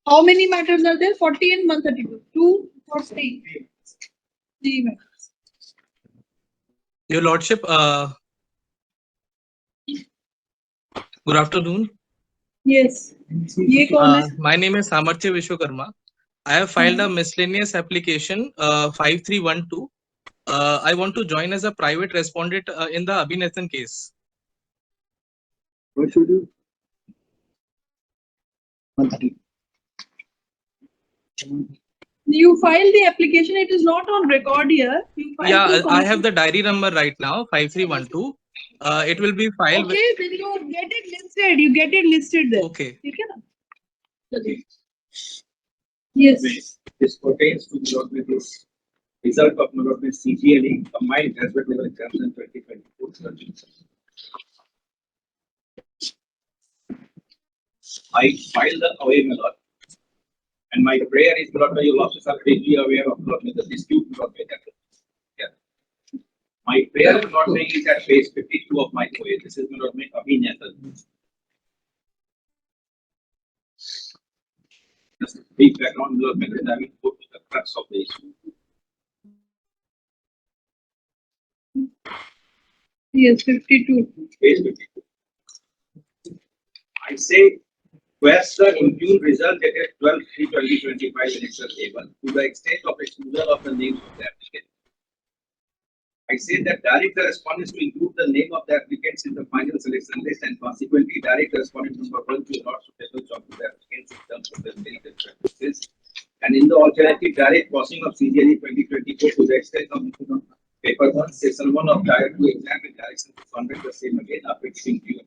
How many matters are there? 40 and 132. 2, 40. 3 matters. Your Lordship, good afternoon. Yes. ये कौन है? My name is Samarthya Vishwakarma. I have filed a miscellaneous application 5312. I want to join as a private respondent in the Abhi Naitan case. What should you? 130. You filed the application. It is not on record here. You filed Yeah, to I have the diary number right now, 5312. It will be filed Okay, then you get it listed. You get it listed there. Okay. ठीक है ना? Yes. This pertains to this result of CGL combined graduate level examination 2024. I filed the away method, and my prayer is not that your losses are greatly aware of the dispute not made that. Yeah. My prayer not made is at page 52 of my OA. This is not made Abhi Naitan. Just a brief background development, and I will go to the crux of the issue. Yes, 52. Page 52. I say, where's the impugned result dated 12/3/2025 in Excel table to the extent of exclusion of the names of the applicant. I say that direct the respondents to include the name of the applicants in the final selection list and consequently direct the respondent number 1 to not suitable job to the applicants in terms of the clinical practices. And in the alternative, direct crossing of CGL 2024 to the extent of paper 1, section 1 of Tier 2 exam and direction to conduct the same again after giving due.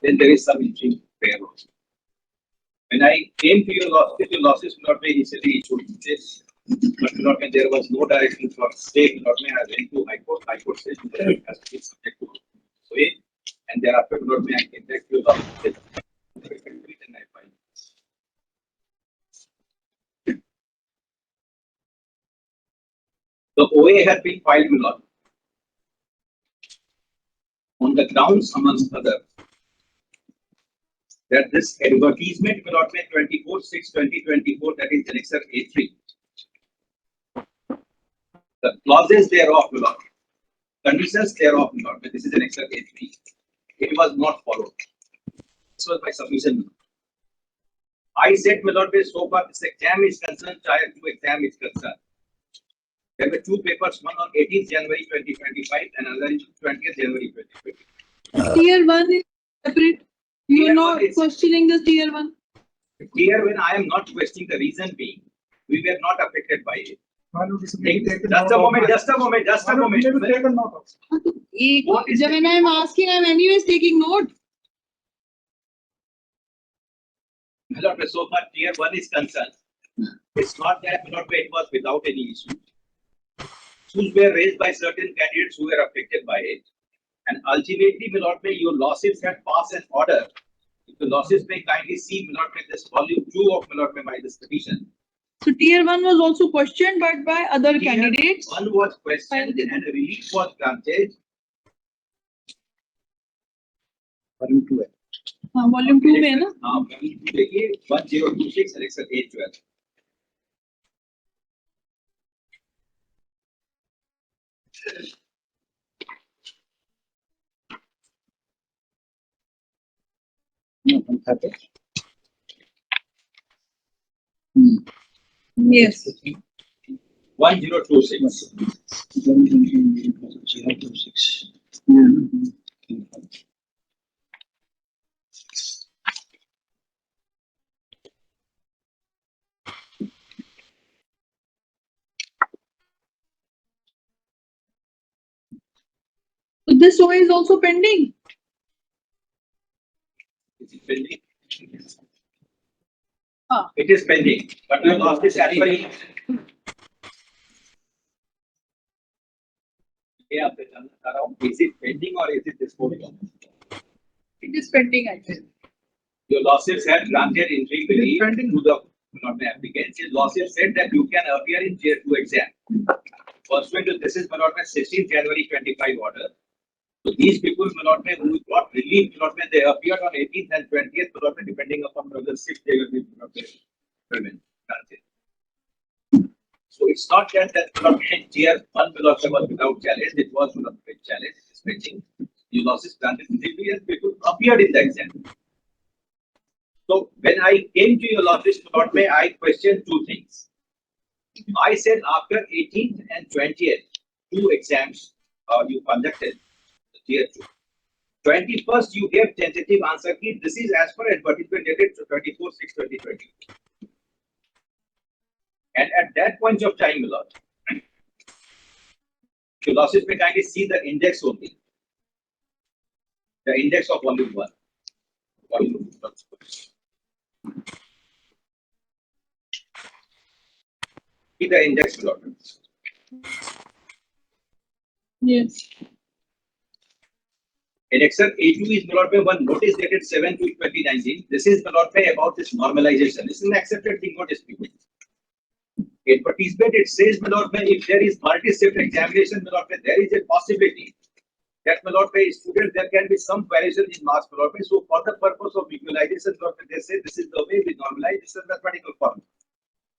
Then there is some interim prayer also. When I came to your losses will not be initially issued this, but not when there was no direction for state, not may have went to High Court says that has to be subject to way, and thereafter not may I came back to your losses. And I find the OA had been filed with lot on the grounds, amongst others, that this advertisement will not make 24/6/2024, that is Annexure A3. The clauses thereof will not, conditions thereof will not, this is Annexure A3. It was not followed. This was my submission. I said will not be so far this exam is concerned, Tier 2 exam is concerned. There were two papers, one on 18th January 2025 and another on 20th January 2025. Tier 1 is separate. You are not questioning the tier 1. Here, when I am not questioning, the reason being, we were not affected by it. Just a moment. When I am asking, I am anyways taking note. So far, tier 1 is concerned. It's not that it was without any issue. Issues were raised by certain candidates who were affected by it. And ultimately, your losses had passed an order. If the losses may kindly see this volume 2 of by this petition. So tier 1 was also questioned, but by other candidates. 1 was questioned and a relief was granted. Volume 2 हाँ, volume 2 में है ना? हाँ, volume 2 देखिए 1026 Annexure A12. Yes. 1026. So this OA is also pending. Is it pending? Ah. It is pending, but we lost this actually. Is it pending or is it disposed of? It is pending, I think. Your losses had granted interim relief to the applicants. His losses said that you can appear in Tier 2 exam. Pursuant to this is 16th January 25 order. So these people, my lord, who got relief, my lord, they appeared on 18th and 20th, my lord, depending upon whether shift they will be, my lord, granted. So it's not that my lord, tier 1 my lord, was without challenge, it was my lord, with challenge, expecting new losses granted. People appeared in the exam. So when I came to your losses, my lord, I questioned two things. I said after 18th and 20th, two exams you conducted, tier 2. 21st, you gave tentative answer key. This is as per advertisement dated 24/6/2020. And at that point of time, my lord, your losses may kindly see the index only. The index of volume 1. Volume 1. See the index, my lord. Yes. In Excel A2 is my lord, one notice dated 7/2/2019. This is my lord, about this normalization. This is an accepted thing, not dispute. Advertisement, it says, my lord, if there is multi-shift examination, my lord, there is a possibility that, my lord, students, there can be some variation in marks, my lord. So for the purpose of equalization, my lord, they say this is the way we normalize this mathematical formula.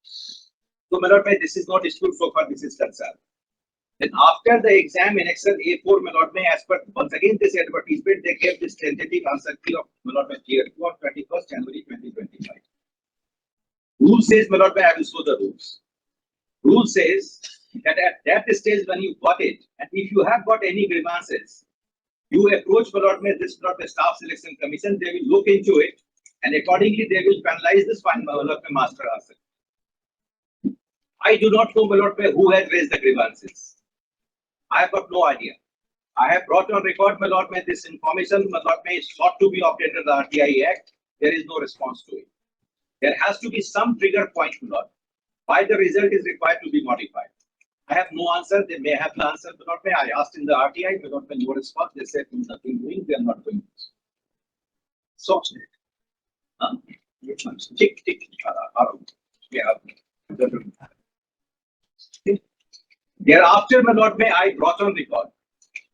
So, my lord, this is not dispute so far, this is concerned. Then after the exam in Excel A4, my lord, as per once again this advertisement, they gave this tentative answer key of my lord, tier 2 on 21st January 2025. Rule says, my lord, I will show the rules. Rule says that at that stage when you got it, and if you have got any grievances, you approach my lord, this my lord, staff selection commission, they will look into it, and accordingly they will finalize this final my lord, master answer. I do not know, my lord, who has raised the grievances. I have got no idea. I have brought on record, my lord, this information, my lord, is sought to be obtained under the RTI Act. There is no response to it. There has to be some trigger point, my lord, why the result is required to be modified. I have no answer. They may have the answer, but not may. I asked in the RTI, but not no response. They said nothing doing. They are not doing this. So, tick, tick, thereafter, my lord, I brought on record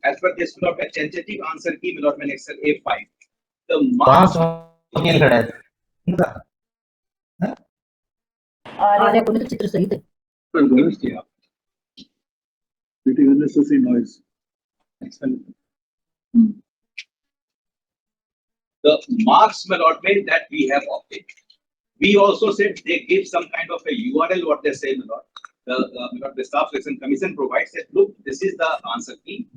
as per this my lord, tentative answer key, my lord, Excel A5. The marks. चित्र सहित है। It is unnecessary noise. The marks, my lord, that we have obtained. We also said they give some kind of a URL, what they say, my lord. The staff selection commission provides that, look, this is the answer key.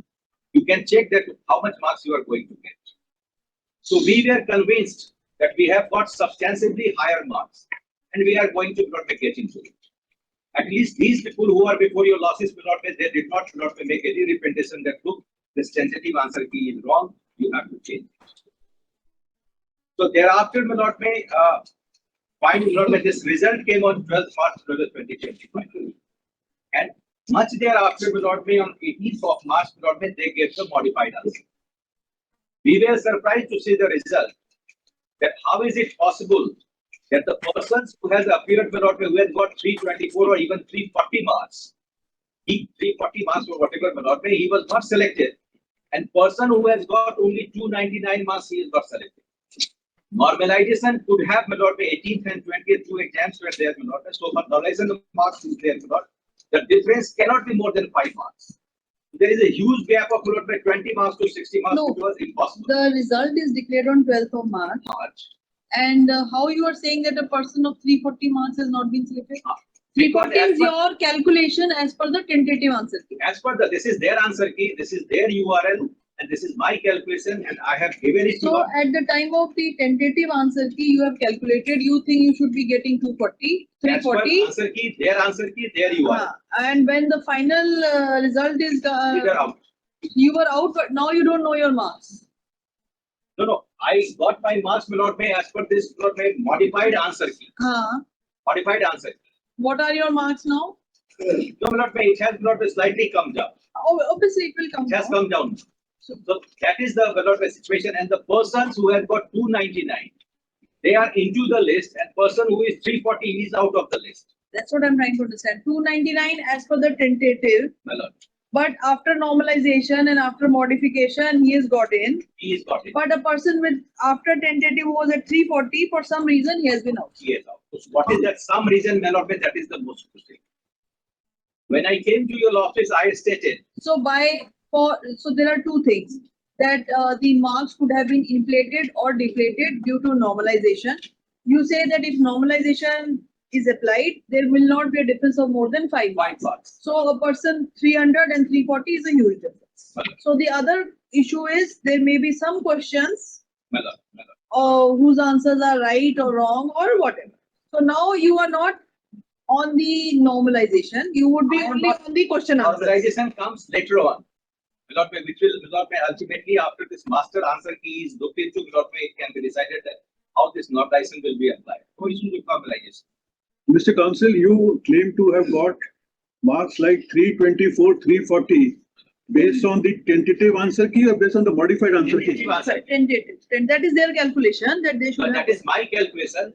You can check that how much marks you are going to get. So we were convinced that we have got substantially higher marks, and we are going to not get into it. At least these people who are before your losses, they did not make any representation that, look, this tentative answer key is wrong, you have to change it. So thereafter, my lord, this result came on 12th March 2025. And much thereafter, my lord, on 18th of March, my lord, they gave the modified answer. We were surprised to see the result. That how is it possible that the persons who has appeared, my lord, who has got 324 or even 340 marks, 340 marks or whatever, my lord, he was not selected. And person who has got only 299 marks, he is not selected. Normalization could have, my lord, 18th and 20th two exams were there, my lord. So for normalization of marks is there, my lord. The difference cannot be more than 5 marks. There is a huge gap of, my lord, 20 marks to 60 marks. No, it was impossible. The result is declared on 12th of March. And how you are saying that a person of 340 marks has not been selected? 340 is your calculation as per the tentative answer key. As per the, this is their answer key, this is their URL, and this is my calculation, and I have given it to So you. at the time of the tentative answer key, you have calculated, you think you should be getting 240, 340. Answer key, their URL. And when the final result is, you were out, but now you don't know your marks. No, I got my marks, my lord, as per this modified answer key. Modified answer key. What are your marks now? No, my lord, it has not slightly come down. Obviously, it will come It has down. come down. So that is the, my lord, situation, and the persons who have got 299, they are into the list, and person who is 340 is out of the list. That's what I'm trying to understand. 299 as per the tentative. My lord. But after normalization and after modification, he has got in. He is got it. But a person with after tentative was at 340, for some reason he has been out. He is out. So what is that some reason, my lord, that is the most crucial. When I came to your office, I stated, So there are two things that the marks could have been inflated or deflated due to normalization. You say that if normalization is applied, there will not be a difference of more than 5 5 marks. So a person 300 and 340 is a huge difference. So the other issue is there may be some questions My lord. whose answers are right or wrong or whatever. So now you are not on the normalization, you would be only on the question answer. Normalization comes later on. Which will ultimately after this master answer key is looked into, it can be decided that how this normalization will be applied. No issue with normalization. Mr. Counsel, you claim to have got marks like 324, 340 based on the tentative answer key or based on the modified answer key? Tentative answer. Tentative. That is their calculation that they should But have. that is my calculation.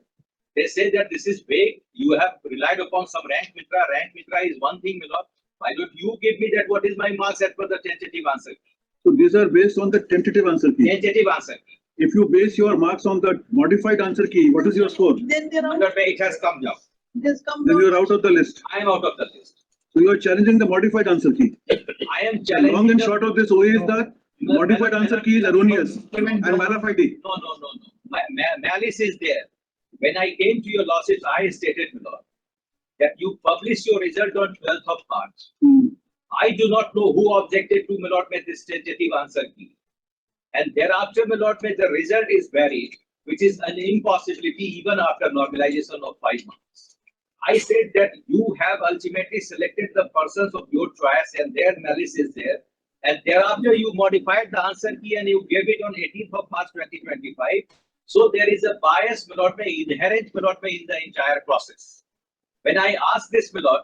They say that this is vague. You have relied upon some rank mitra. Rank mitra is one thing, my lord. Why don't you give me that what is my marks as per the tentative answer key? So these are based on the tentative answer key. Tentative answer key. If you base your marks on the modified answer key, what is your score? Then there My are lord, it has come down. just come Then down. you are out of the list. I am out of the list. So you are challenging the modified answer key. I am The challenging. long and the- short of this OA is that modified answer key is erroneous and malafide. No. Malice is there. When I came to your losses, I stated, my lord, that you publish your result on 12th of March. I do not know who objected to, my lord, this tentative answer key. And thereafter, my lord, the result is varied, which is an impossibility even after normalization of 5 months. I said that you have ultimately selected the persons of your choice and their malice is there. And thereafter, you modified the answer key and you gave it on 18th of March 2025. So there is a bias, my lord, inherent, my lord, in the entire process. When I asked this, my lord,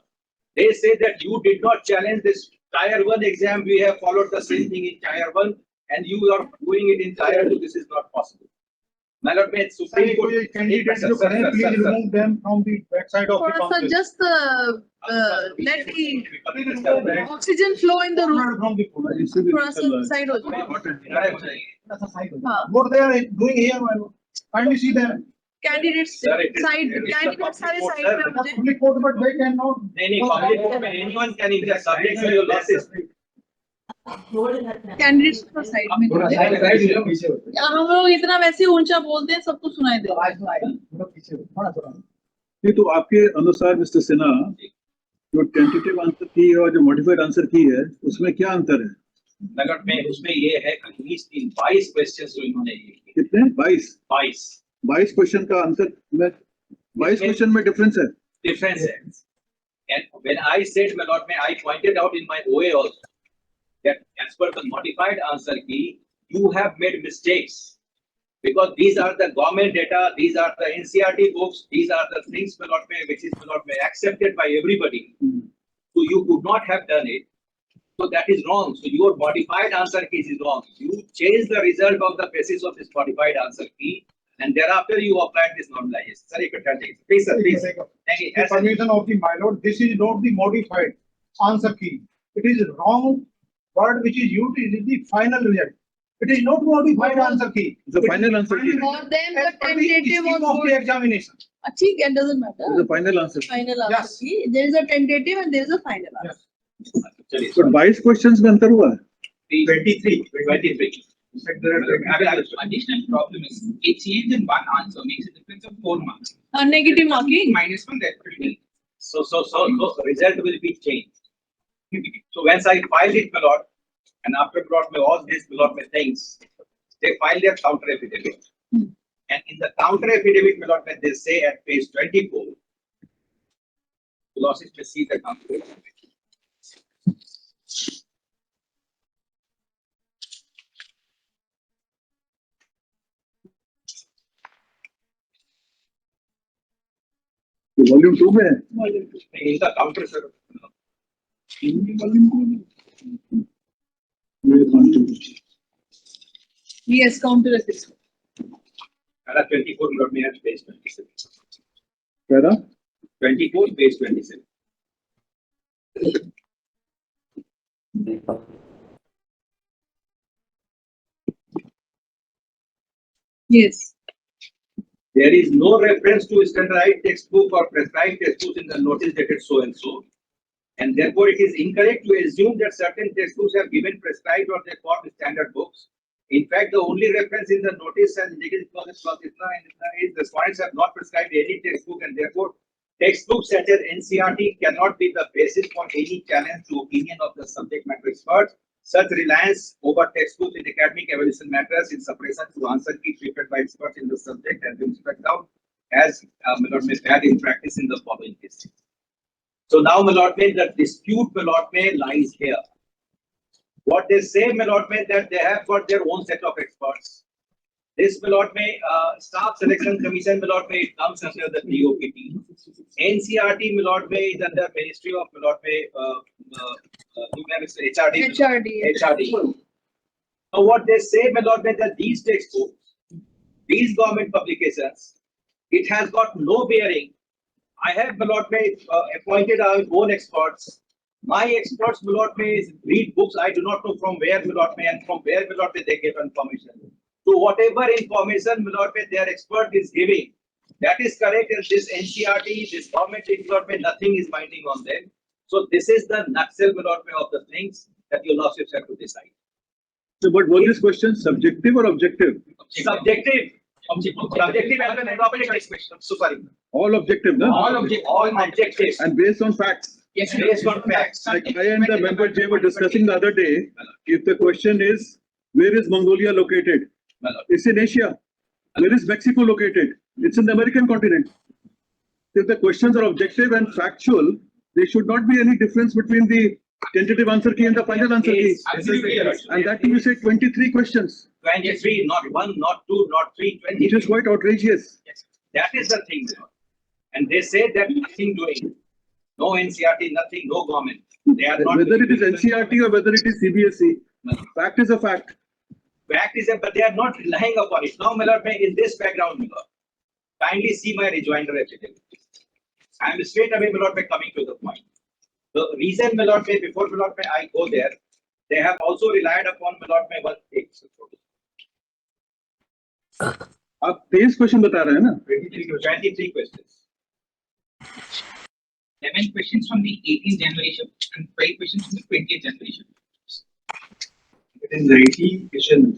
they say that you did not challenge this Tier 1 exam. We have followed the same thing in Tier 1 and you are doing it in Tier 2. This is not possible. My lord, Supreme Court. Candidates, please remove them from the backside of the Sir, council. just let the oxygen flow in the room. From the pool. थोड़ा सा side हो जाए. हाँ. What they are doing here, kindly see them. Candidates Sir, it is- side, it is candidates the सारे public side court, में sir. मुझे. Public court, but they cannot. Public court, anyone can either subject to your losses. Candidates थोड़ा side में. हम लोग इतना वैसे ऊंचा बोलते हैं सबको सुनाई दे. नहीं तो आपके अनुसार मिस्टर सिन्हा जो टेंटेटिव आंसर की है और जो मॉडिफाइड आंसर की है उसमें क्या अंतर है? नगर में उसमें ये है कि 22 क्वेश्चन जो इन्होंने किए, कितने? 22 22 क्वेश्चन का आंसर में 22 क्वेश्चन में डिफरेंस है. difference है. And when I said, my lord, I pointed out in my OA also that as per the modified answer key, you have made mistakes because these are the government data, these are the NCRT books, these are the things, my lord, which is, my lord, accepted by everybody. So you could not have done it. So that is wrong. So your modified answer key is wrong. You change the result of the basis of this modified answer key, and thereafter you applied this normalization. Sorry, please, sir, please. Thank you. The permission of the my lord, this is not the modified answer key. It is wrong word which is used. It is the final result. It is not modified answer key. The final answer key. For them As the per the tentative scheme was of the good. examination. ठीक है, doesn't The matter. final answer. Final Yes. answer key. There is a tentative and there is a final answer. Yes. तो 22 questions में अंतर हुआ है. 23. Additional problem is a change in one answer makes a difference of 4 marks. Negative marking. -1 that will be. So result will be changed. So once I filed it, my lord, and after brought me all these, my lord, things, they filed their counter affidavit. And in the counter affidavit, my lord, they say at page 24, the losses may see the counter affidavit. Volume 2 में है. In the counter, sir. Yes, counter assist. Para 24, my lord, may have page 27. Para 24, page 27. Yes. There is no reference to standardized textbook or prescribed textbooks in the notice dated so and so. And therefore, it is incorrect to assume that certain textbooks have given prescribed or they called standard books. In fact, the only reference in the notice and legal clause is the respondents have not prescribed any textbook, and therefore, textbooks such as NCRT cannot be the basis for any challenge to opinion of the subject matter experts. Such reliance over textbooks in academic evaluation matters in suppression to answer key treated by experts in the subject has been struck down as bad in practice in the following cases. So now, my lord, the dispute, my lord, lies here. What they say, my lord, that they have got their own set of experts. This, my lord, staff selection commission, my lord, it comes under the DOPT. NCRT, my lord, is under Ministry of, my lord, HRD. So what they say, my lord, that these textbooks, these government publications, it has got no bearing. I have, my lord, appointed our own experts. My experts, my lord, read books. I do not know from where, my lord, and from where, my lord, they get information. So whatever information, my lord, their expert is giving, that is correct. And this NCRT, this government, my lord, nothing is binding on them. So this is the nutshell, my lord, of the things that your lordships have to decide. So, but was this question subjective or objective? Subjective. Subjective as an appropriate question. So sorry. All objective, no? All objective. And based on facts. Yes, based on facts. Like I and the member Jay were discussing the other day, if the question is, where is Mongolia located? It's in Asia. Where is Mexico located? It's in the American continent. If the questions are objective and factual, there should not be any difference between the tentative answer key and the final answer key. And that you say 23 questions. 23, not 1, not 2, not 3, 20. Which is quite outrageous. Yes. That is the thing. And they say that nothing doing. No NCRT, nothing, no government. They are not. Whether it is NCRT or whether it is CBSE, fact is a fact. Fact is a, but they are not relying upon it. Now, my lord, in this background, my lord, kindly see my rejoinder affidavit. I am straight away, my lord, coming to the point. The reason, my lord, before my lord, I go there, they have also relied upon my lord, one thing. आप 23 question बता रहे हैं ना? 23 questions. 11 questions from the 18th generation and 5 questions from the 20th generation. It is 90 questions.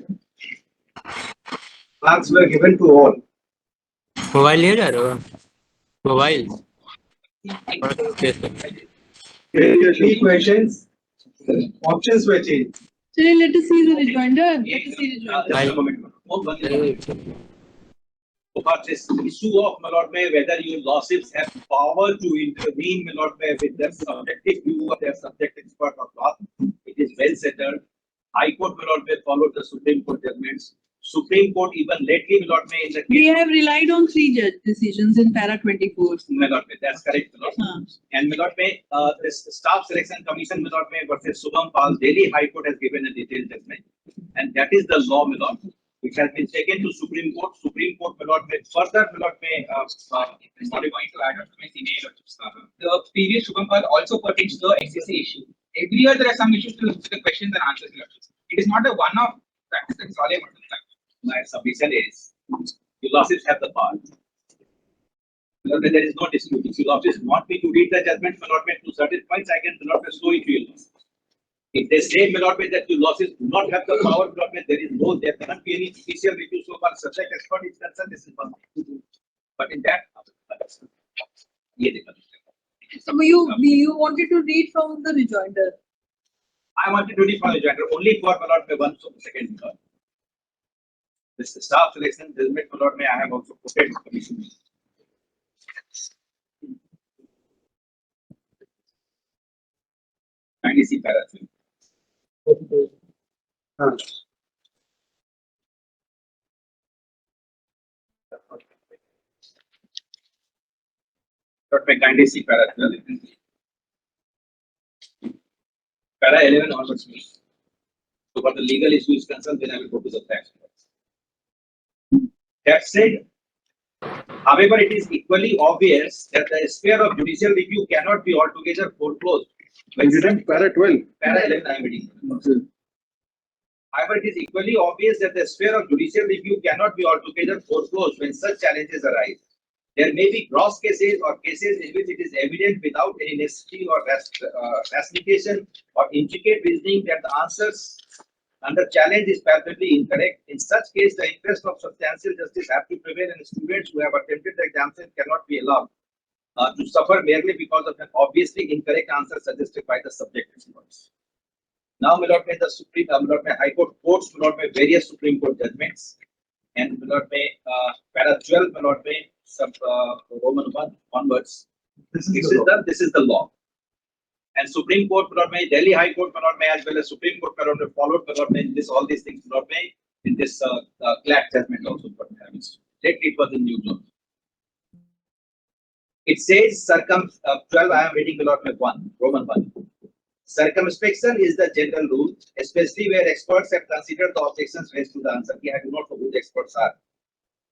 Marks were given to all. Mobile ले जा रहे हो mobile Three questions. Options were changed. So let us see the rejoinder. Let us see rejoinder. But this issue of my lord, whether your lordships have power to intervene, my lord, with their subjective view or their subject expert of law, it is well settled. High Court, my lord, followed the Supreme Court judgments. Supreme Court even lately, my lord, in the We case. have relied on 3 judge decisions in para 24. My lord, that's correct, my lord. And my lord, this staff selection commission, my lord, versus Subham Pal, Delhi High Court has given a detailed judgment, and that is the law, my lord, which has been taken to Supreme Court. Supreme Court, my lord, further, my lord, Sorry, going to add on to my senior the previous Shubhampal also pertains to the SSC issue. Every year there are some issues to the questions and answers. It is not a one-off practice. That is all I want to say. my submission is, your lordships have the power. There is no dispute. If your lordships want me to read the judgment, my lord, to certain points, I can show it to you. If they say, my lord, that your lordships do not have the power, my lord, there cannot be any judicial review so far subject expert is concerned, this is one thing. But in that, So you wanted to read from the rejoinder. I wanted to read from the rejoinder only for my lord, one second. This staff selection judgment, my lord, I have also quoted the commission. And see para 3. But may kindly see para 12. Para 11 onwards. So for the legal issue is concerned, then I will go to the facts. That said, however, it is equally obvious that the sphere of judicial review cannot be altogether foreclosed You didn't para 12. Para 11 I am reading. Okay. However, it is equally obvious that the sphere of judicial review cannot be altogether foreclosed when such challenges arise. There may be cross cases or cases in which it is evident without any necessity or rationalization or intricate reasoning that the answers under challenge is palpably incorrect. In such case, the interest of substantial justice have to prevail, and students who have attempted the examination cannot be allowed to suffer merely because of an obviously incorrect answer suggested by the subject experts. Now, my lord, may the Supreme, my lord, may High Court courts, my lord, may various Supreme Court judgments, and my lord, may para 12, my lord, may sub Roman 1 onwards. This is the law. And Supreme Court, my lord, may Delhi High Court, my lord, may as well as Supreme Court, my lord, may followed, my lord, may in this all these things, my lord, may in this CLAT judgment also. Lately, it was in New Zone. It says 12. I am reading, my lord, may 1 Roman 1. Circumspection is the general rule, especially where experts have considered the objections raised to the answer. I do not know who the experts are.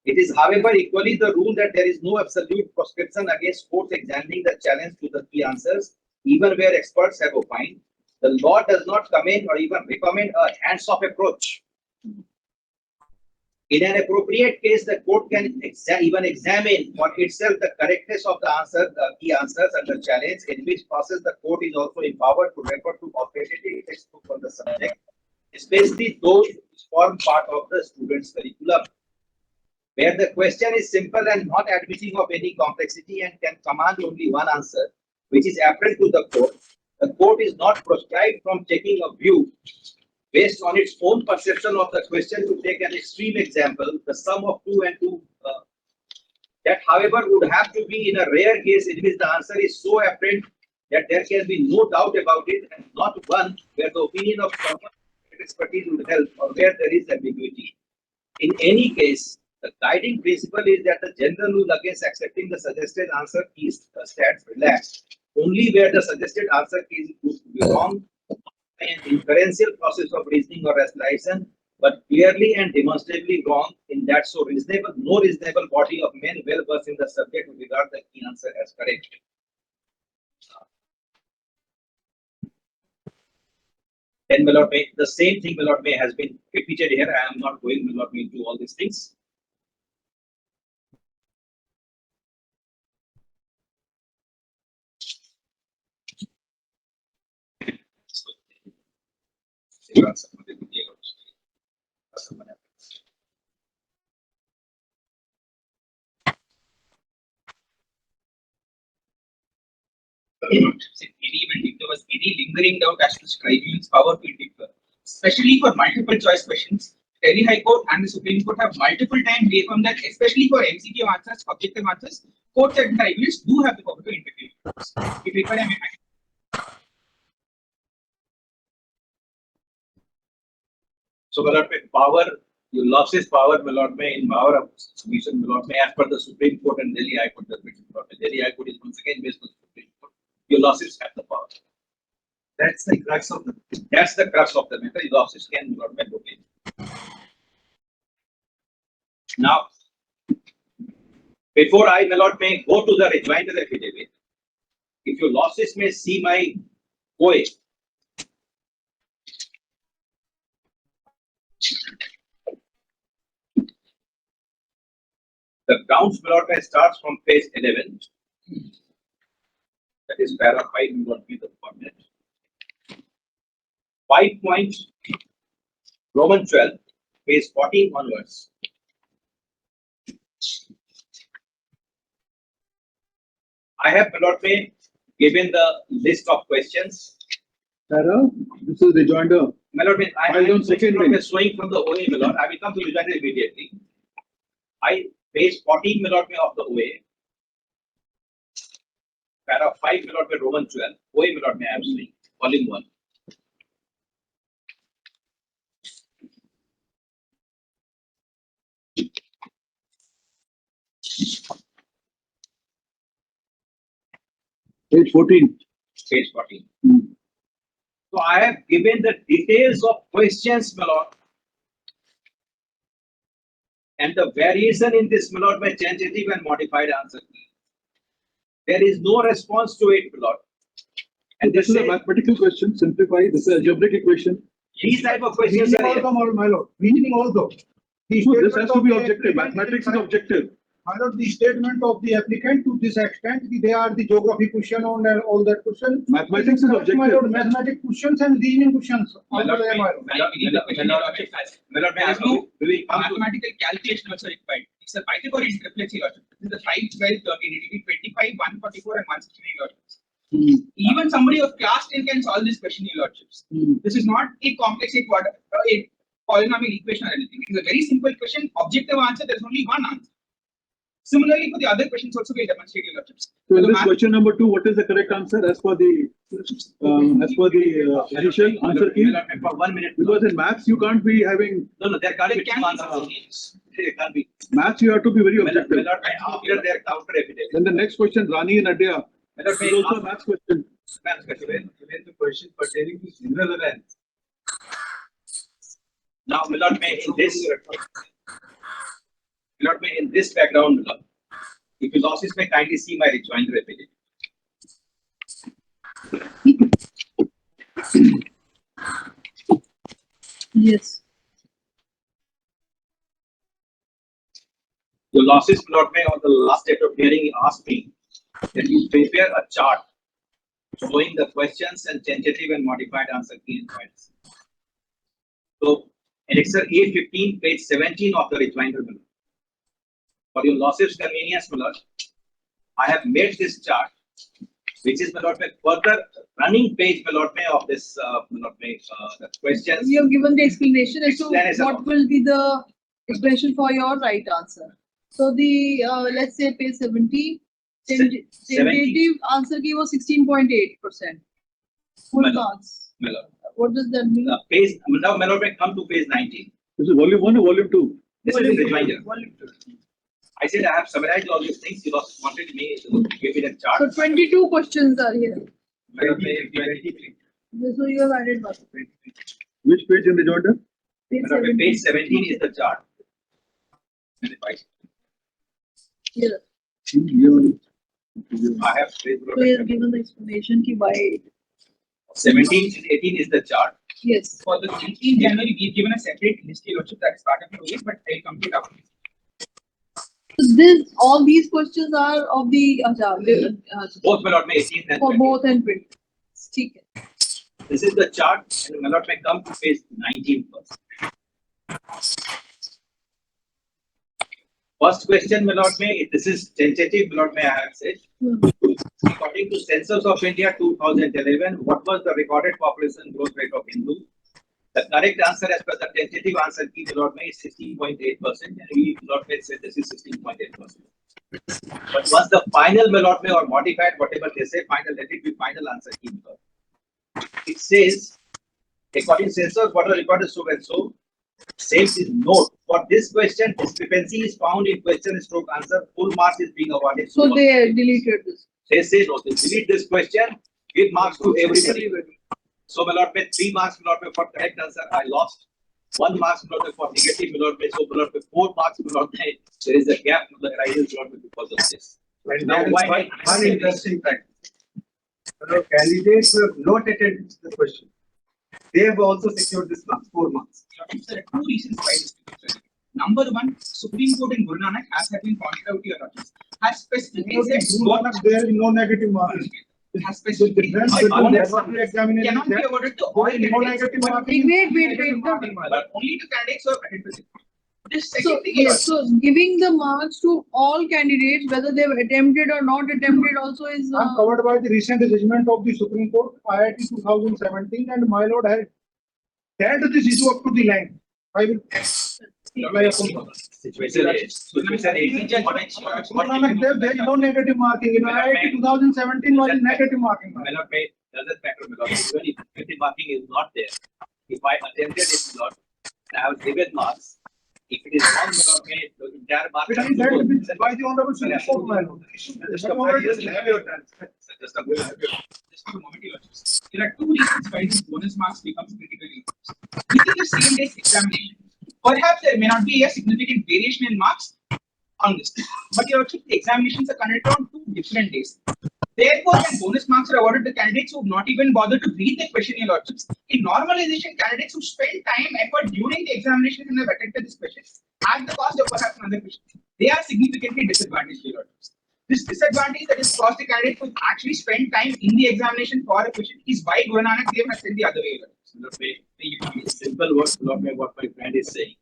It is, however, equally the rule that there is no absolute prescription against courts examining the challenge to the key answers, even where experts have opined. The law does not commend or even recommend a hands-off approach. In an appropriate case, the court can even examine for itself the correctness of the answer, the key answers under challenge, in which process the court is also empowered to refer to authoritative textbooks on the subject, especially those which form part of the student's curriculum. Where the question is simple and not admitting of any complexity and can command only one answer, which is apparent to the court is not proscribed from taking a view based on its own perception of the question. To take an extreme example, the sum of 2 and 2, that however would have to be in a rare case in which the answer is so apparent that there can be no doubt about it, and not one where the opinion of someone expertise would help or where there is ambiguity. In any case, the guiding principle is that the general rule against accepting the suggested answer key stands relaxed only where the suggested answer key is wrong, an inferential process of reasoning or rationalization, but clearly and demonstrably wrong in that no reasonable body of men well versed in the subject would regard the key answer as correct. Then, my lord, may the same thing, my lord, may has been repeated here. I am not going, my lord, may into all these things. If there was any lingering doubt as to tribunal's power to differ, especially for multiple choice questions, Delhi High Court and the Supreme Court have multiple times reaffirmed that, especially for MCQ answers, objective answers, courts and tribunals do have the power to intervene. If required, So, my lord, may power, you lost his power, my lord, may in power of submission, my lord, may as per the Supreme Court and Delhi High Court judgment, my lord, Delhi High Court is once again based on the Supreme Court. Your losses have the power. That's the crux of the matter. Your losses can not be broken. Now, before I, my lord, may go to the rejoinder affidavit, if your losses may see my OA, the grounds, my lord, may starts from page 11. That is para 5 will not be the coordinate. 5 point Roman 12, page 14 onwards. I have, my lord, may given the list of questions. Sarah, this is rejoinder. My lord, may I File am on second page. showing from the OA, my lord. I will come to rejoinder immediately. Page 14, my lord, may of the OA. Para 5, my lord, may Roman 12. OA, my lord, may I am showing. Volume 1. Page 14. Page 14. So I have given the details of questions, my lord. And the variation in this, my lord, by tentative and modified answer key. There is no response to it, my lord. And This is a say mathematical question, simplify, this is a algebraic equation. these type of questions Reasoning are also, my lord, reasoning also. The So this statement has to of be the objective, applicant mathematics is correct. objective. My lord, the statement of the applicant to this extent, they are the geography question on and all that question. Mathematics is Correct, my objective. lord, mathematics questions and reasoning questions. My Also lord, there, my lord. my lord, the question your lordship has. My lord, There is no we will come to mathematical calculation also required. It's a Pythagorean triplets, your lordship. This is the 5, 12, 13. It will be 25, 144 and 169, your lordships. Even somebody of class 10 can solve this question, your lordships. This is not a complex a polynomial equation or anything. It is a very simple question, objective answer, there is only one answer. Similarly, for the other questions also we demonstrate, your lordships. So in this question number 2, what is the correct answer as per the initial answer key? for 1 minute. Because in maths, you can't be having, No, there can't be There two can be answers. There can't be. maths you have to be very My lord, objective. after their counter evidence. Then the next question, Rani and Adya, My lord, is also a maths question. When the question pertaining to general events. Now, my lord, in this background, my lord, if you losses may kindly see my rejoinder ability. Yes. The losses plot may on the last date of hearing asked me that you prepare a chart showing the questions and tentative and modified answer key and points. So in Excel A15, page 17 of the rejoinder below. For your losses convenience, my lord, I have made this chart, which is my lord, further running page, my lord, of this the questions. You have given the explanation as to Explanation. what will be the explanation for your right answer. So the, let's say page 70, tentative answer key was 16.8%. Full Madam. marks. My lord. What does that mean? Page, now my lord, come to page 19. This is volume 1 or volume 2? This is the rejoinder. I said I have summarized all these things. You wanted me to give it a chart. So 22 questions are here. My lord, 23. So you have added one. Which page in the rejoinder? Page My lord, 17. page 17 is the chart. Here. I have page So you have given the explanation ki why. 17 and 18 is the chart. Yes. For the 19th January, we've given a separate history lordship that is part of the OA, but I'll come to it after. So this, all these questions are of the, Both my lord may 18 and for 20. both and 20. ठीक है. This is the chart and my lord may come to page 19 first. First question, my lord may, this is tentative, my lord may I have said. According to Census of India 2011, what was the recorded population growth rate of Hindu? The correct answer as per the tentative answer key, my lord may, is 16.8%, and we, my lord may, say this is 16.8%. But once the final, my lord may, or modified, whatever they say, final, let it be final answer key, my lord. It says, according to Census, what was recorded so and so. Says is note, for this question, discrepancy is found in question stroke answer, full marks is being awarded. So they deleted this. They say no, they delete this question, give marks to everybody. So my lord, 3 marks, my lord, for correct answer, I lost. 1 mark, my lord, for negative, my lord, so my lord, 4 marks, my lord, there is a gap that arises, my lord, because of this. And Now, there is why? one interesting fact. Candidates who have not attended the question, they have also secured this marks, 4 marks. There are 2 reasons why this is. Number 1, Supreme Court in Guru Nanak has been pointed out to your lordships, has specifically said There is no negative marks. has The specifically difference said between that the examination cannot be is awarded to all there is no candidates, negative but marking. Wait. but only to candidates who have attended it. This So, second thing yes, is so giving the marks to all candidates, whether they've attempted or not attempted also is. I'm covered by the recent judgment of the Supreme Court, IIT 2017, and my lord has dealt this issue up to the line. I will. Situation is, There is no negative marking. In IIT 2017 was negative marking. may not pay, doesn't matter, my lord, even if negative marking is not there. If I attempted it, my lord, and I have given marks. If it is wrong, my lord, may the entire mark. It is dealt by the Honorable Supreme Court, my lord. just a moment, your lordships. There are 2 reasons why this bonus marks becomes critically important. Within the same day's examination, perhaps there may not be a significant variation in marks on this, but your lordship, the examinations are conducted on 2 different days. Therefore, when bonus marks are awarded to candidates who have not even bothered to read the question, your lordships, in normalization, candidates who spend time, effort during the examination and have attempted this question at the cost of perhaps another question, they are significantly disadvantaged, your lordships. This disadvantage that is caused the candidate who actually spend time in the examination for a question is why Guru Nanak Dev has said the other way. Simple words, what my friend is saying.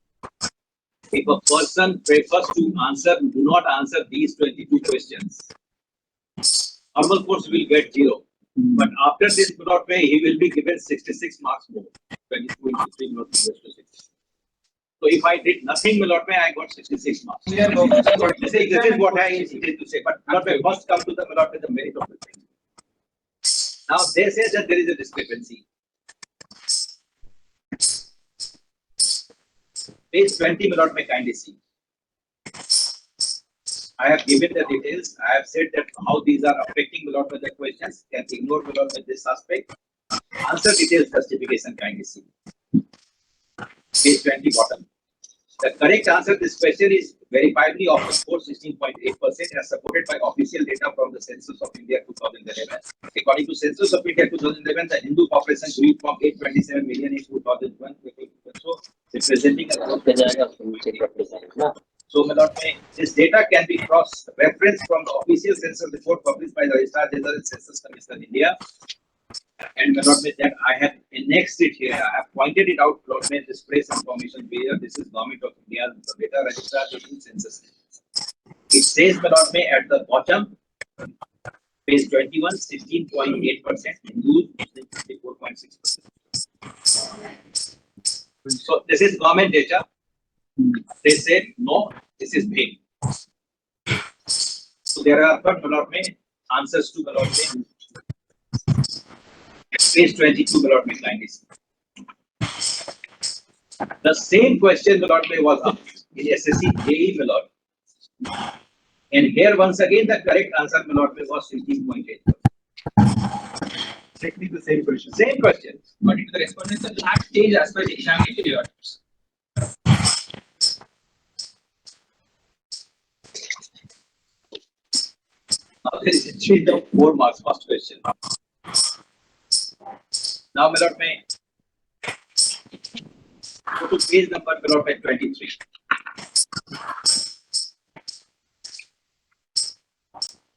If a person prefers to answer, do not answer these 22 questions, normal course will get 0. But after this way, he will be given 66 marks more. 22 into 3 not to 6. So if I did nothing, Milord, I got 66 marks. This is what I intended to say. But Milord, first come to the Milord, the merit of the thing. Now they say that there is a discrepancy. Page 20, Milord, kindly see. I have given the details. I have said that how these are affecting Milord the questions. Can ignore Milord this aspect. Answer details justification, kindly see. Page 20, bottom. The correct answer to this question is verifiably of the score 16.8% as supported by official data from the Census of India 2011. According to Census of India 2011, the Hindu population grew from 827 million in 2001, so representing a so, this data can be cross-referenced from the official census report published by the Registrar General and Census Commission of India. And that I have annexed it here. I have pointed it out. This press information where this is Government of India, the data Registrar General Census. It says at the bottom, page 21, 16.8%, Hindus, 54.6%. So this is government data. They said no, this is vague. So there are answers to page 22 kindness. The same question was asked in SSC JE and here once again the correct answer was 16.8%. Exactly the same question. Same question. But the respondents will not change as per the examination years. Now there is a change of 4 marks first question. Now Milord may go to page number 23.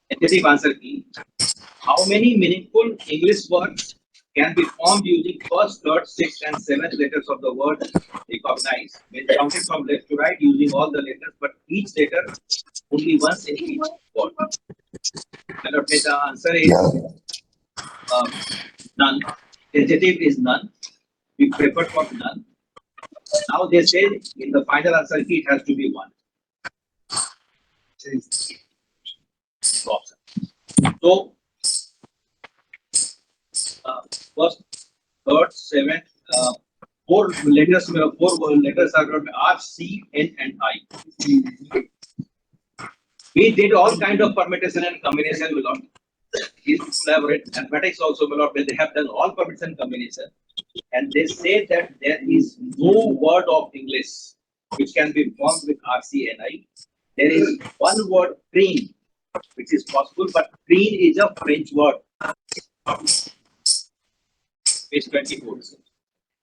Tentative answer key. How many meaningful English words can be formed using first, third, sixth, and seventh letters of the word recognized when counted from left to right using all the letters, but each letter only once in each word? The answer is none. Tentative is none. We prefer for none. Now they say in the final answer key it has to be 1. So first, third, seventh, 4 letters are R, C, N, and I. We did all kind of permutation and combination. Mathematics also they have done all permutation and combination, and they say that there is no word of English which can be formed with R, C, N, I. There is one word green, which is possible, but green is a French word. Page 24.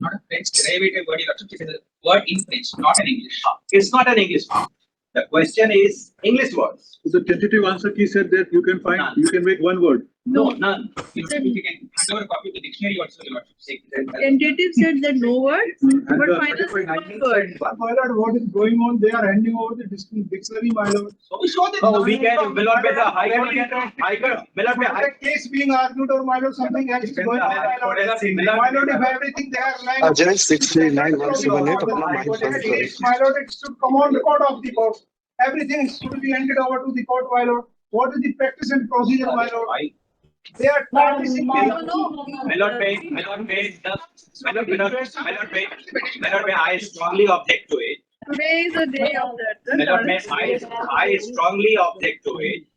Not a French derivative word, it's a word in French, not an English. It's not an English word. The question is English words. So the tentative answer key said that you can find, you can make one word. No, none. If you can hand over a copy of the dictionary also, your lordship. Tentative said that no word, but final said one word. My lord, what is going on? They are handing over the dictionary, my lord. So we show that. No, we can. Will not be the high court. Will not be high. The case being argued or my lord, something else is going on. My lord, if everything they are lying. Ajay 63917 My lord, it should come on record of the court. Everything should be handed over to the court, my lord. What is the practice and procedure, my lord? They are practicing. I strongly object to it. Today is the day of that. I strongly object to it.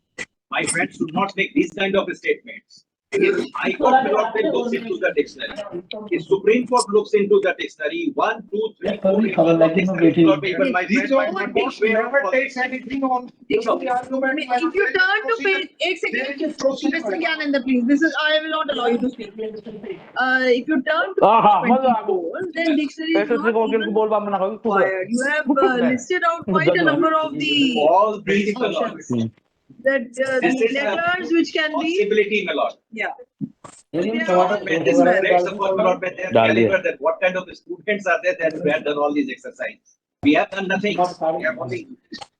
My friends should not make these kind of statements. If High Court looks into the dictionary, if Supreme Court looks into the dictionary, 1, 2, 3, 4, even my These friend all might not courts be aware never of takes anything on. If you turn to page, एक second, Mr. Gyanendra, please, I will not allow you to speak. If you turn to page 24, then dictionary is not even required. You have listed out quite a number of the all these options. laws. That This the is letters which can be, possibility, my lord. yeah. This reflects upon, my lord, their caliber, that what kind of students are there that have done all these exercises. We have done nothing. We have only.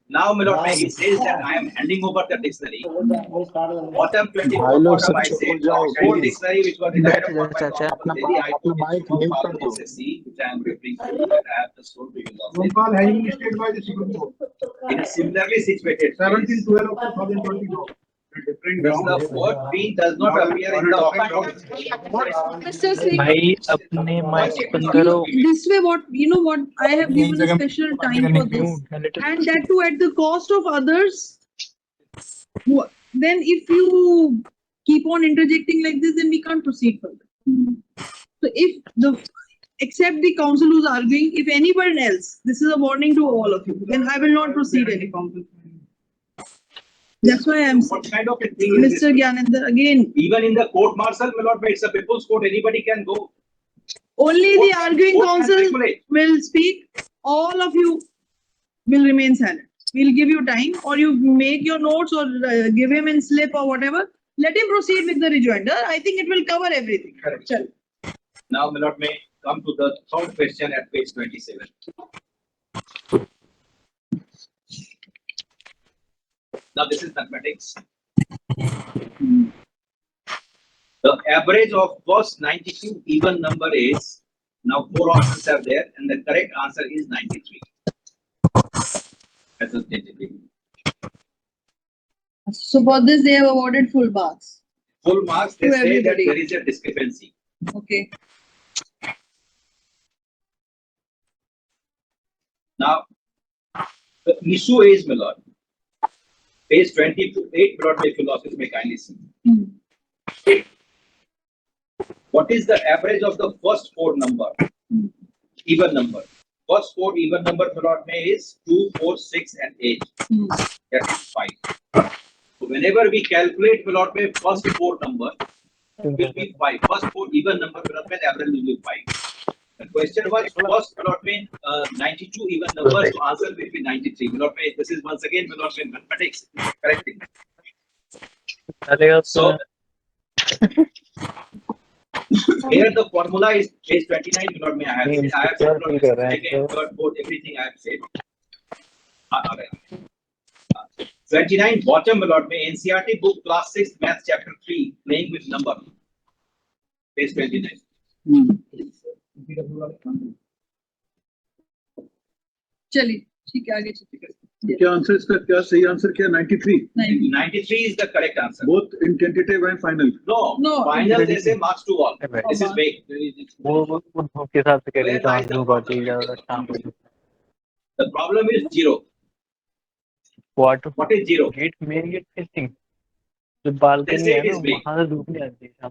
Now, my lord, it says that I am handing over the dictionary. Bottom 24, bottom I say, old dictionary which was relied upon by the Honorable Lady, I took it from SSC, which I am referring to, and I have just told to you. Shubhankar has been listed by the Supreme Court. It is similarly situated. 17/12 of 2020 law. The word being does not appear in the document. Mr. Singh, भाई अपने mic बंद करो this way, what I have given a special time for this, and that too at the cost of others. Then if you keep on interjecting like this, then we can't proceed further. So except the council who's arguing, if anyone else, this is a warning to all of you, then I will not proceed any further. That's why I'm saying, What kind of a thing is Mr. this? Gyanendra, again, Even in the court martial, my lord, it's a people's court, anybody can go. only the arguing Court can counsel regulate. will speak. All of you will remain silent. We'll give you time, or you make your notes, or give him in slip or whatever. Let him proceed with the rejoinder. I think it will cover everything. Correct. Chal. Now, my lord, may come to the third question at page 27. Now, this is mathematics. The average of first 92 even number is, now 4 options are there, and the correct answer is 93. As a statistic. So for this, they have awarded full marks. Full marks, they To say that everybody. there is a discrepancy. Okay. Now, the issue is, my lord, page 28, Broadway philosophy, may kindly see. What is the average of the first 4 number? Even number. First 4 even number, my lord, is 2, 4, 6, and 8. That is 5. So whenever we calculate, my lord, first 4 number will be 5. First 4 even number, my lord, average will be 5. The question was first, my lord, 92 even numbers, so answer will be 93. My lord, this is once again, my lord, mathematics. Correct thing. So here the formula is page 29. My lord, I have said, second, third, fourth, everything I have said. 29 bottom, my lord, NCERT book class 6 math chapter 3 playing with number. Page 29. चलिए ठीक है आगे चलते क्या answer इसका क्या सही answer क्या 93 93 is the correct answer. both in tentative and final. No, final they say marks to all. This is vague. वो के हिसाब से कह रही है The problem is 0. What is 0? Gate main gate testing जो They बालकनी say है it ना is big. वहां से धूप नहीं आती है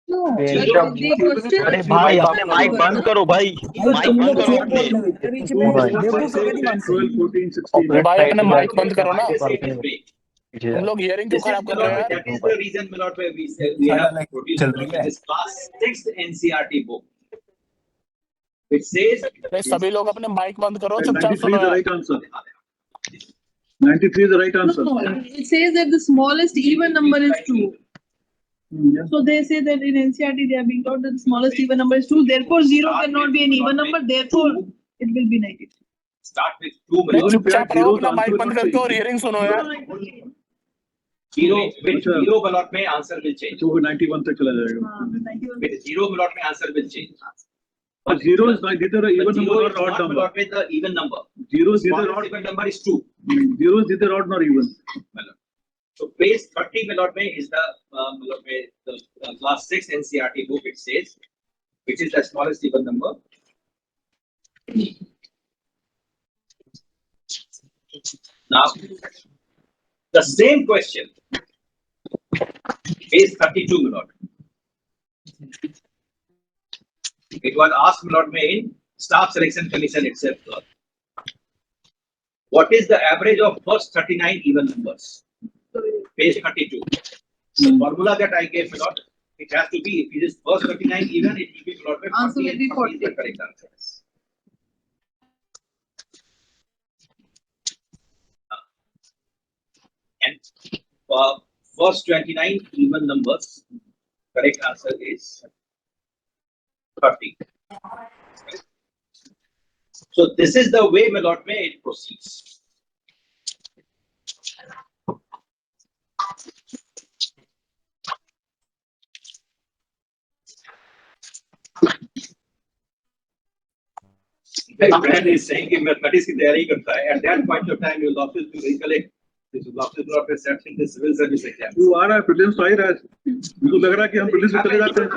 No, Very but sharp. the question. अरे भाई अपने माइक बंद करो भाई माइक बंद करो अपने 12, 14, 16. भाई अपने माइक बंद करो ना They say it is big. तुम लोग हियरिंग This क्यों is खराब कर रहे हो यार that is the reason, my lord, where we said we have produced this class 6 NCERT book. It says अरे सभी लोग अपने माइक बंद करो And चुपचाप 93 सुनो is the यार right answer. 93 is the right answer. No, it says that the smallest even number is 2. So they say that in NCERT they are being taught that the smallest even number is 2. Therefore, 0 cannot be an even number. Therefore, it will be 93. start with 2 अरे minutes. चुपचाप रहो अपना mic बंद करके और hearing सुनो यार 0 with 0 ballot में answer will change. तो वो 91 तक चला जाएगा. With 0 ballot में answer will change. But 0 is neither an even number Zero or is odd not number. ballot with the even number. 0 is neither Smallest odd. even number is 2. 0 is neither odd nor even. So page 30 ballot में is the class 6 NCERT book. It says which is the smallest even number. Now the same question Page 32, my lord. It was asked, my lord, in staff selection commission itself. Lord. What is the average of first 39 even numbers? Page 32. The formula that I gave, my lord, it has to be, if it is first 39 even, it will be, my lord, Answer will be 40 is the correct answer. And for first 29 even numbers, correct answer is 30. So this is the way, my lord, it proceeds. The friend is saying कि मैं 30 की तैयारी करता है. At that point of time, you will office to recollect. This will office not accept in the civil service exam. वो आ रहा है prelims तो आ ही रहा है. मुझको लग रहा है कि हम प्रीलिम्स में चले जाते हैं.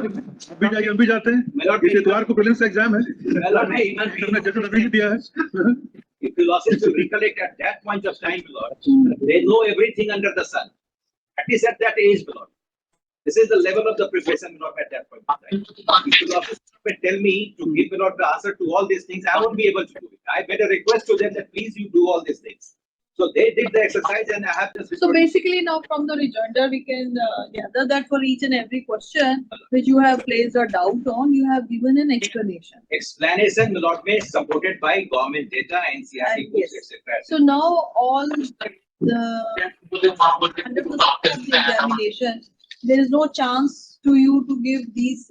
हम भी जाते हैं. इस इतवार को प्रीलिम्स एग्जाम है. हमने जज नहीं दिया है. If you office to recollect at that point of time, Lord, they know everything under the sun. At least at that age, Lord. This is the level of the preparation, Lord, at that point of time. If you office tell me to give, Lord, the answer to all these things, I won't be able to do it. I better request to them that please you do all these things. So they did the exercise and I have just. So basically now from the rejoinder, we can gather that for each and every question which you have placed a doubt on, you have given an explanation. Explanation, Lord, supported by government data, NCRT books, Yes. etc. So now all the under the examination, there is no chance to you to give these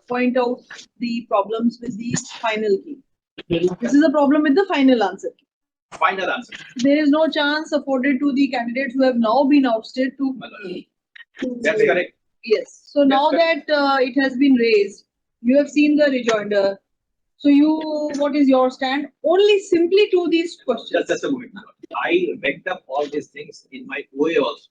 point out the problems with the final key. This is a problem with the final answer key. Final answer. There is no chance afforded to the candidates who have now been ousted to. That's correct. Yes. So now that it has been raised, you have seen the rejoinder. So what is your stand? Only simply to these questions. Just a moment. I backed up all these things in my OA also.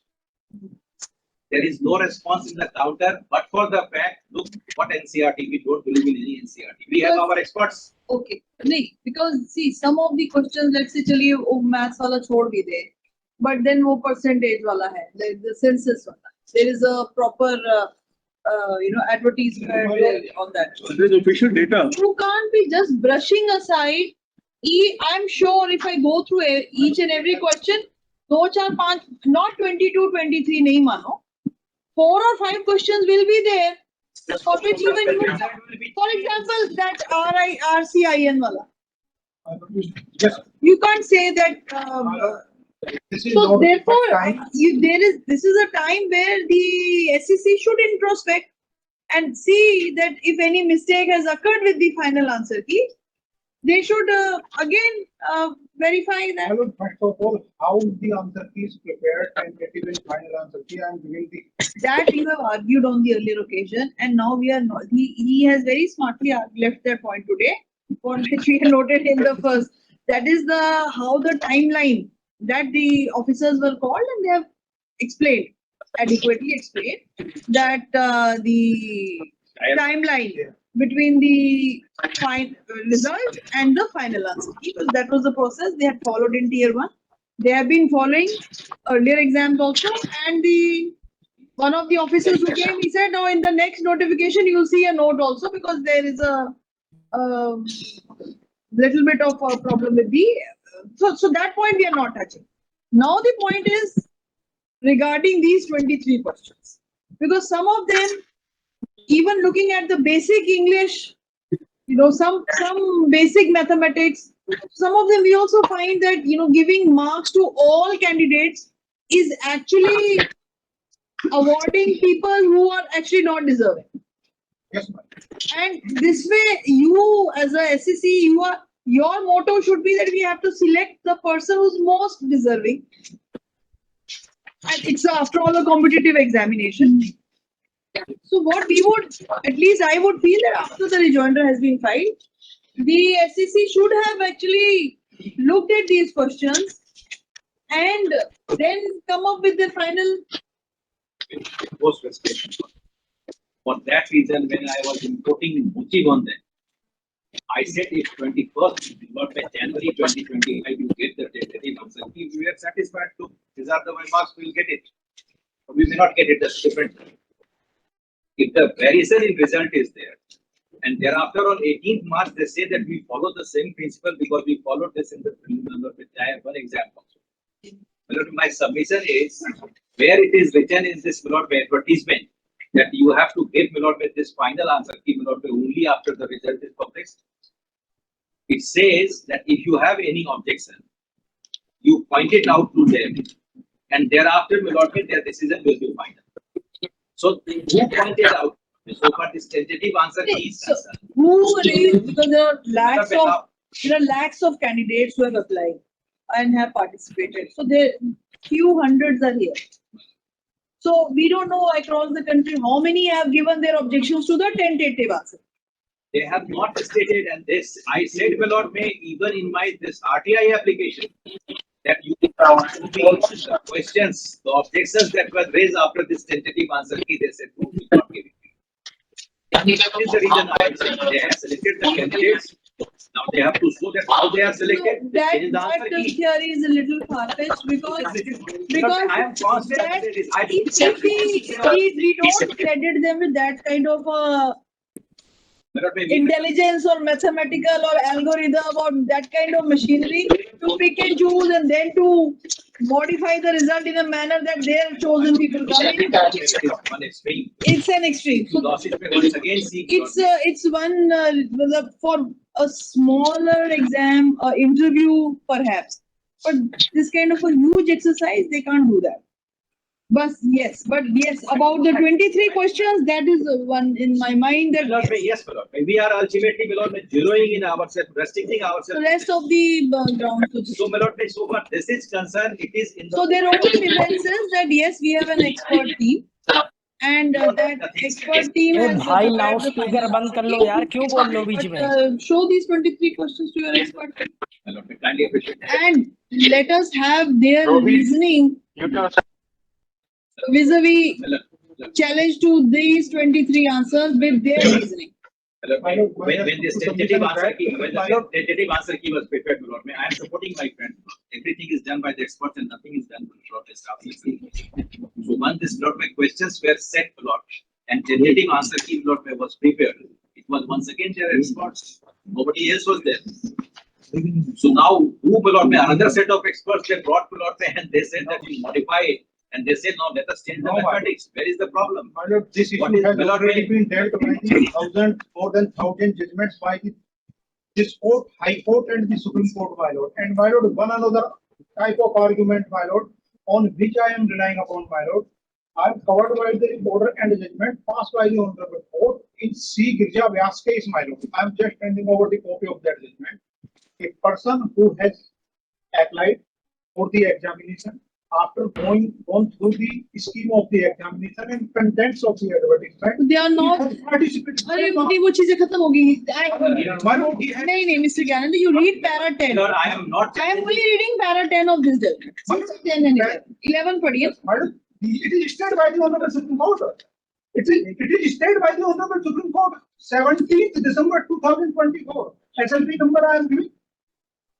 There is no response in the counter, but for the fact, look what NCRT, we don't believe in any NCRT. We have our experts. Okay, no, because see some of the questions, let's say चलिए वो maths वाला छोड़ भी दे, but then वो percentage वाला है, the census वाला. There is a proper advertisement on that. There is official data. You can't be just brushing aside. I'm sure if I go through each and every question, 2, 4, 5, not 22, 23 नहीं मानो. 4 or 5 questions will be there. For which even you, for example, that RCIN wala. Yes. You can't say that. So therefore, this is a time where the SSC should introspect and see that if any mistake has occurred with the final answer key, they should again verify that. I would first of all, how the answer key is prepared and get even final answer key. I am giving the. That you have argued on the earlier occasion, and now we are not. He has very smartly left that point today, for which we noted in the first. That is how the timeline that the officers were called, and they have explained, adequately explained, that the timeline between the result and the final answer. Because that was the process they had followed in tier 1. They have been following earlier exams also, and one of the officers who came, he said, "No, in the next notification, you will see a note also because there is a little bit of a problem with the." So that point we are not touching. Now the point is regarding these 23 questions, because some of them, even looking at the basic English, some basic mathematics, some of them we also find that giving marks to all candidates is actually awarding people who are actually not deserving. Yes, ma'am. And this way, you as a SSC, your motto should be that we have to select the person who's most deserving. And it's after all a competitive examination. So what we would, at least I would feel that after the rejoinder has been filed, the SSC should have actually looked at these questions and then come up with the final. Most respected. For that reason, when I was importing Muchig on them, I said if 21st, not by January 2025, you get the tentative answer. If we are satisfied to, these are the marks, we will get it. We may not get it, that's different. If the variation in result is there, and thereafter on 18th March, they say that we follow the same principle because we followed this in the preliminary. I have one example. My submission is where it is written in this advertisement that you have to give this final answer key only after the result is published. It says that if you have any objection, you point it out to them, and thereafter their decision will be final. So who pointed out? So far, this tentative answer is concerned. Who raised, because there are lakhs of candidates who have applied and have participated. So there few hundreds are here. So we don't know across the country how many have given their objections to the tentative answer. They have not stated, and this I said, my lord, may even in my this RTI application that you the questions, the objections that were raised after this tentative answer key, they said no, we not give it. That is the reason I said they have selected the candidates. Now they have to show that how they are selected. That theory is a little far-fetched because I am constant. if we don't credit them with that kind of intelligence or mathematical or algorithm or that kind of machinery to pick and choose and then to modify the result in a manner that their chosen people come in. It's an extreme. So it's one for a smaller exam interview perhaps, but this kind of a huge exercise they can't do that. But yes, about the 23 questions, that is one in my mind that yes, we are ultimately zeroing in ourselves, restricting ourselves. the rest of the grounds. So, so far this is concerned, it is in the. So there are only evidences that yes, we have an expert team, and that expert team has भाई loud speaker बंद कर लो यार, क्यों बोल लो बीच में? Show these 23 questions to your expert team. Kindly appreciate that. And let us have their reasoning vis-a-vis challenge to these 23 answers with their reasoning. When this tentative answer key, was prepared, I am supporting my friend. Everything is done by the experts and nothing is done by the staff. So once this questions were set, and tentative answer key was prepared, it was once again their experts. Nobody else was there. So now, another set of experts they brought and they said that you modify it. And they say, no, let us change the mathematics. Where is the problem? My lord, this issue has already been dealt by more than 1,000 judgments by this court, High Court and the Supreme Court, my lord. And my lord, one another type of argument, my lord, on which I am relying upon, my lord. I am covered by the order and judgment passed by the Honorable Court in C. Girja Vyas case, my lord. I am just handing over the copy of that judgment. A person who has applied for the examination after going through the scheme of the examination and contents of the advertisement, they are not participating. वो चीजें खत्म हो गई. नहीं, Mr. Gyanand, you read para 10. Lord, I am not. I am only reading para 10 of this judgment. 10 and 11 पढ़िए. It is stated by the Honorable Supreme Court. It is stated by the Honorable Supreme Court. 17th December 2024. SLP number I am giving.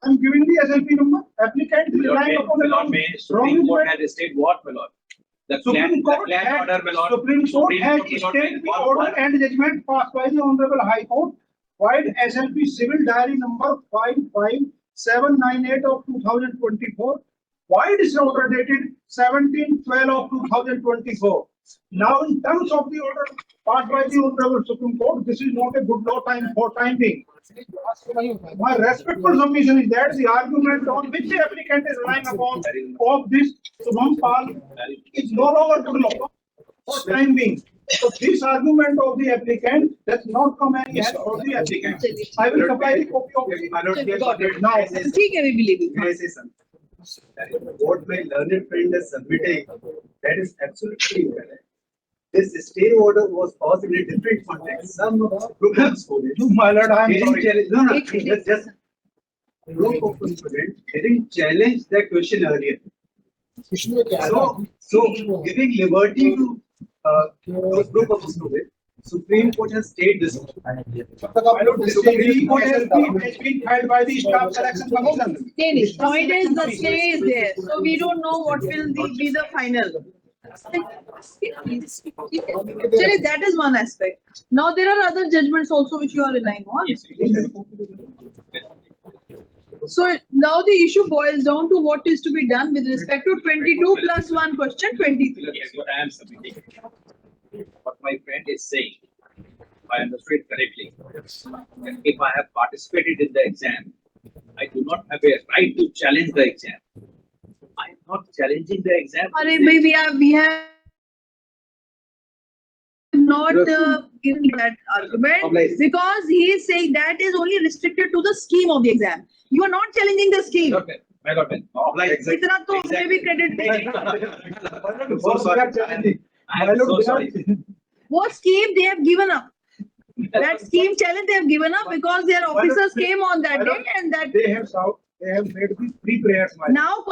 I am giving the SLP number. Applicant relying upon the law. Supreme Court has stated what, my lord? The Supreme Court has stated the order and judgment passed by the Honorable High Court, while SLP Civil Diary number 55798 of 2024, while this order dated 17/12 of 2024. Now, in terms of the order passed by the Honorable Supreme Court, this is not a good law time for time being. My respectful submission is that the argument on which the applicant is relying upon of this Subham Pal is no longer good law for time being. So this argument of the applicant does not come any help for the applicant. I will supply the copy of it now. ठीक है, we believe you. May I say something? What my learned friend is submitting, that is absolutely correct. This stay order was passed in a different context. Some programs for it. My lord, I am sorry. No, just group of students didn't challenge that question earlier. So giving liberty to those group of students, Supreme Court has stated this. My lord, the Supreme Court has been filed by the Staff Selection Commission. Point is the stay is there, so we don't know what will be the final. Actually, that is one aspect. Now there are other judgments also which you are relying on. So now the issue boils down to what is to be done with respect to 22 plus 1 question 23. Yes, what I am submitting. What my friend is saying, if I understood it correctly, that if I have participated in the exam, I do not have a right to challenge the exam. I am not challenging the exam. We have not given that argument because he is saying that is only restricted to the scheme of the exam. You are not challenging the scheme. इतना तो हमें भी credit देंगे. I am so sorry. What scheme they have given up? That scheme challenge they have given up because their officers came on that day and that They have made the pre-prayers. now question